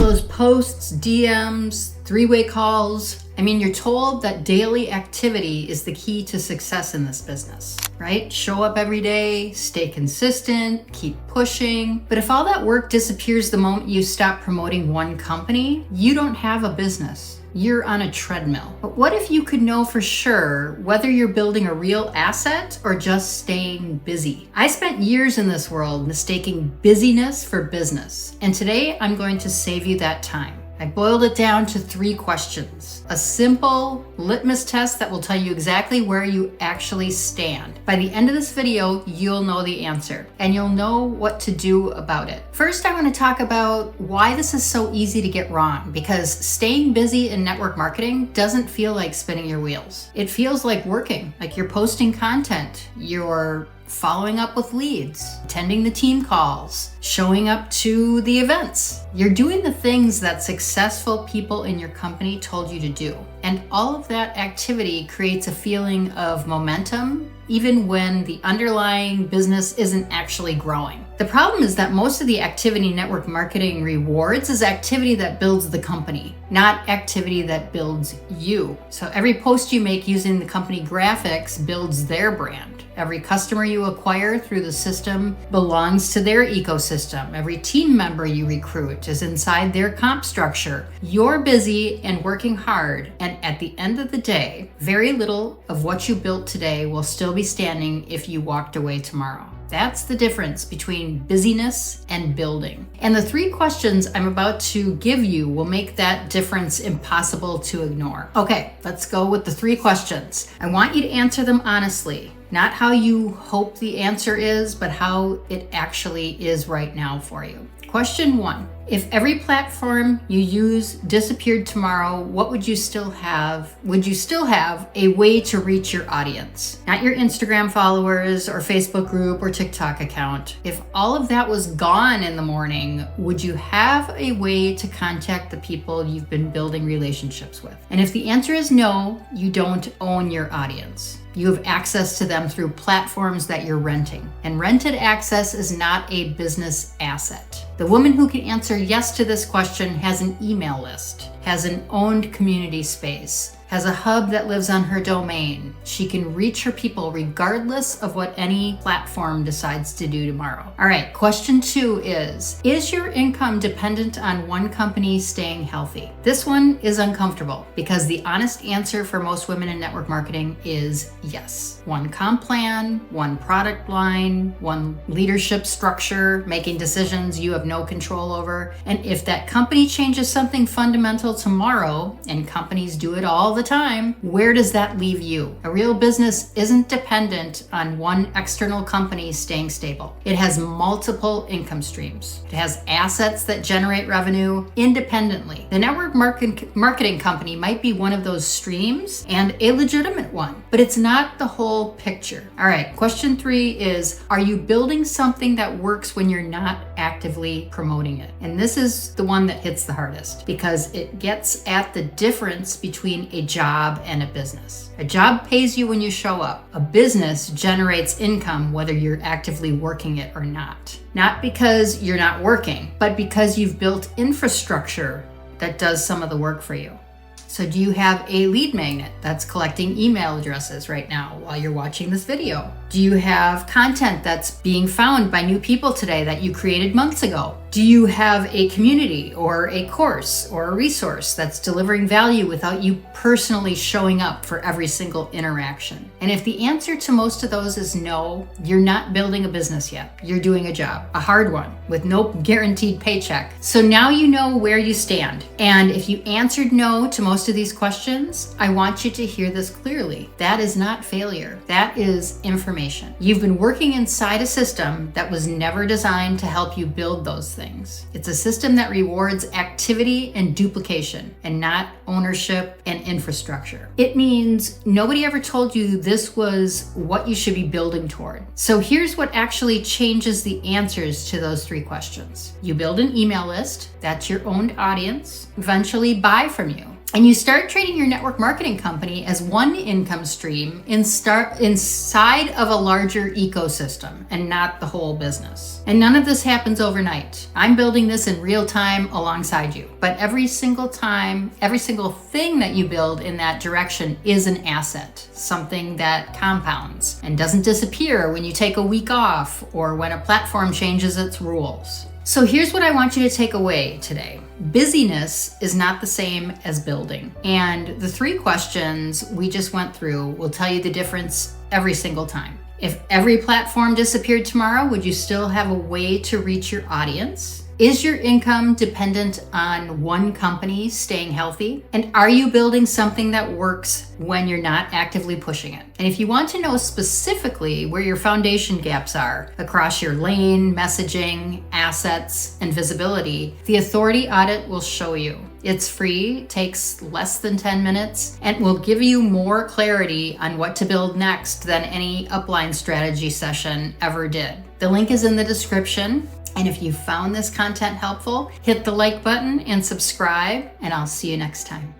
those posts, DMs, three-way calls. I mean, you're told that daily activity is the key to success in this business, right? Show up every day, stay consistent, keep pushing. But if all that work disappears the moment you stop promoting one company, you don't have a business. You're on a treadmill. But what if you could know for sure whether you're building a real asset or just staying busy? I spent years in this world mistaking busyness for business, and today I'm going to save you that time. I boiled it down to 3 questions. A simple litmus test that will tell you exactly where you actually stand. By the end of this video, you'll know the answer and you'll know what to do about it. First, I want to talk about why this is so easy to get wrong, because staying busy in network marketing doesn't feel like spinning your wheels. It feels like working, like you're posting content, you're following up with leads, attending the team calls, showing up to the events. You're doing the things that successful people in your company told you to do. And all of that activity creates a feeling of momentum, even when the underlying business isn't actually growing. The problem is that most of the activity network marketing rewards is activity that builds the company, not activity that builds you. So every post you make using the company graphics builds their brand. Every customer you acquire through the system belongs to their ecosystem. Every team member you recruit is inside their comp structure. You're busy and working hard, and at the end of the day, very little of what you built today will still be standing if you walked away tomorrow. That's the difference between busyness and building. And the 3 questions I'm about to give you will make that difference impossible to ignore. Okay, let's go with the 3 questions. I want you to answer them honestly. Not how you hope the answer is, but how it actually is right now for you. Question 1. If every platform you use disappeared tomorrow, what would you still have? Would you still have a way to reach your audience? Not your Instagram followers or Facebook group or TikTok account. If all of that was gone in the morning, would you have a way to contact the people you've been building relationships with? And if the answer is no, you don't own your audience. You have access to them through platforms that you're renting. And rented access is not a business asset. The woman who can answer yes to this question has an email list, has an owned community space, has a hub that lives on her domain. She can reach her people regardless of what any platform decides to do tomorrow. All right, question 2 is your income dependent on one company staying healthy? This one is uncomfortable because the honest answer for most women in network marketing is yes. One comp plan, one product line, one leadership structure, making decisions you have no control over. And if that company changes something fundamental tomorrow, and companies do it all the time, where does that leave you? A real business isn't dependent on one external company staying stable. It has multiple income streams. It has assets that generate revenue independently. The network marketing company might be one of those streams and a legitimate one, but it's not the whole picture. All right, question 3 is, are you building something that works when you're not actively promoting it? And this is the one that hits the hardest because it gets at the difference between a job and a business. A job pays you when you show up. A business generates income whether you're actively working it or not. Not because you're not working, but because you've built infrastructure that does some of the work for you. So do you have a lead magnet that's collecting email addresses right now while you're watching this video? Do you have content that's being found by new people today that you created months ago? Do you have a community or a course or a resource that's delivering value without you personally showing up for every single interaction? And if the answer to most of those is no, you're not building a business yet. You're doing a job, a hard one, with no guaranteed paycheck. So now you know where you stand. And if you answered no to most of these questions, I want you to hear this clearly. That is not failure. That is information. You've been working inside a system that was never designed to help you build those things. It's a system that rewards activity and duplication and not ownership and infrastructure. It means nobody ever told you this was what you should be building toward. So here's what actually changes the answers to those 3 questions. You build an email list, that's your owned audience, eventually buy from you. And you start treating your network marketing company as one income stream inside of a larger ecosystem and not the whole business. And none of this happens overnight. I'm building this in real time alongside you. But every single time, every single thing that you build in that direction is an asset, something that compounds and doesn't disappear when you take a week off or when a platform changes its rules. So here's what I want you to take away today. Busyness is not the same as building. And the 3 questions we just went through will tell you the difference every single time. If every platform disappeared tomorrow, would you still have a way to reach your audience? Is your income dependent on one company staying healthy? And are you building something that works when you're not actively pushing it? And if you want to know specifically where your foundation gaps are across your lane, messaging, assets, and visibility, the Authority Audit will show you. It's free, takes less than 10 minutes, and will give you more clarity on what to build next than any upline strategy session ever did. The link is in the description. And if you found this content helpful, hit the like button and subscribe, and I'll see you next time.